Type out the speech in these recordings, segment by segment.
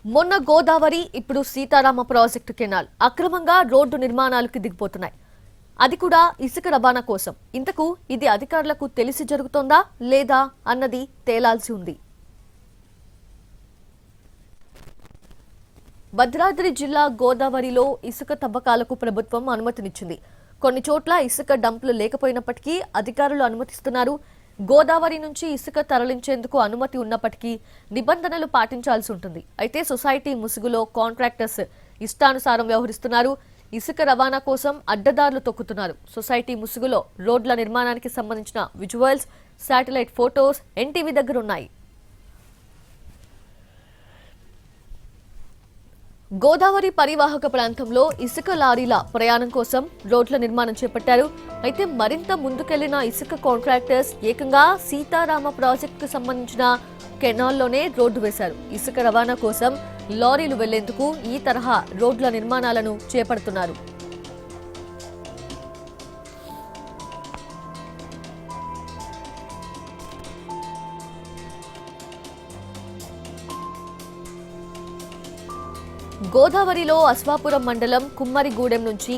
మొన్న గోదావరి ఇప్పుడు Sitarama project canal అక్రమంగా రోడ్డు నిర్మాణాలకు దిగిపోతున్నాయి. అది కూడా ఇసుక రవాణా కోసం. ఇంతకు ఇది అధికారులకు తెలిసి జరుగుతోందా లేదా అన్నది తేలాల్సి ఉంది. భద్రాద్రి జిల్లా గోదావరిలో ఇసుక తవ్వకాలకు ప్రభుత్వం అనుమతినిచ్చింది. కొన్ని చోట్ల ఇసుక డంపులు లేకపోయినప్పటికీ అధికారులు అనుమతిస్తున్నారు. గోదావరి నుంచి ఇసుక తరలించేందుకు అనుమతి ఉన్నప్పటికీ నిబంధనలు పాటించాల్సి ఉంటుంది. అయితే సొసైటీ ముసుగులో కాంట్రాక్టర్స్ ఇష్టానుసారం వ్యవహరిస్తున్నారు. ఇసుక రవాణా కోసం అడ్డదారులు తొక్కుతున్నారు. సొసైటీ ముసుగులో రోడ్ల నిర్మాణానికి సంబంధించిన విజువల్స్, శాటిలైట్ ఫోటోస్ ఎన్టీవీ దగ్గర ఉన్నాయి. గోదావరి పరివాహక ప్రాంతంలో ఇసుక లారీల ప్రయాణం కోసం రోడ్ల నిర్మాణం చేపట్టారు. అయితే మరింత ముందుకెళ్లిన ఇసుక కాంట్రాక్టర్స్ ఏకంగా సీతారామ ప్రాజెక్టుకు సంబంధించిన కెనాల్లోనే రోడ్డు వేశారు. ఇసుక రవాణా కోసం లారీలు వెళ్లేందుకు ఈ తరహా రోడ్ల నిర్మాణాలను చేపడుతున్నారు. గోదావరిలో అశ్వాపురం మండలం కుమ్మరిగూడెం నుంచి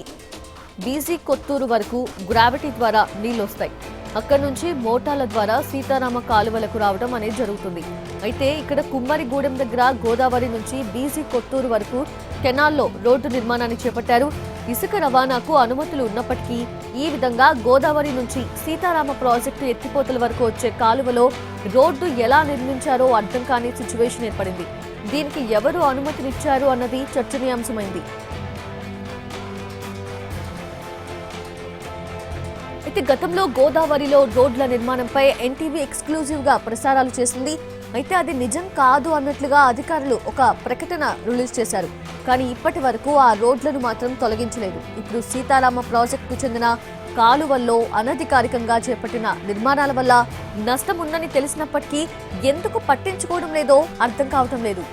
బీజీ కొత్తూరు వరకు గ్రావిటీ ద్వారా నీళ్లొస్తాయి. అక్కడి నుంచి మోటార్ల ద్వారా సీతారామ కాలువలకు రావడం అనేది జరుగుతుంది. అయితే ఇక్కడ కుమ్మరిగూడెం దగ్గర గోదావరి నుంచి బీజీ కొత్తూరు వరకు కెనాల్లో రోడ్డు నిర్మాణాన్ని చేపట్టారు. ఇసుక రవాణాకు అనుమతులు ఉన్నప్పటికీ ఈ విధంగా గోదావరి నుంచి సీతారామ ప్రాజెక్టు ఎత్తిపోతల వరకు వచ్చే కాలువలో రోడ్డు ఎలా నిర్మించారో అర్థం కాని సిచ్యువేషన్ ఏర్పడింది. దీనికి ఎవరు అనుమతినిచ్చారు అన్నది చర్చనీయాంశమైంది. అయితే గతంలో గోదావరిలో రోడ్ల నిర్మాణంపై ఎన్టీవీ ఎక్స్క్లూజివ్ గా ప్రసారాలు చేసింది. అయితే అది నిజం కాదు అన్నట్లుగా అధికారులు ఒక ప్రకటన రిలీజ్ చేశారు. కానీ ఇప్పటి వరకు ఆ రోడ్లను మాత్రం తొలగించలేదు. ఇప్పుడు సీతారామ ప్రాజెక్టుకు చెందిన కాలువల్లో అనధికారికంగా చేపట్టిన నిర్మాణాల వల్ల నష్టం ఉందని తెలిసినప్పటికీ ఎందుకు పట్టించుకోవడం లేదో అర్థం కావటం లేదు.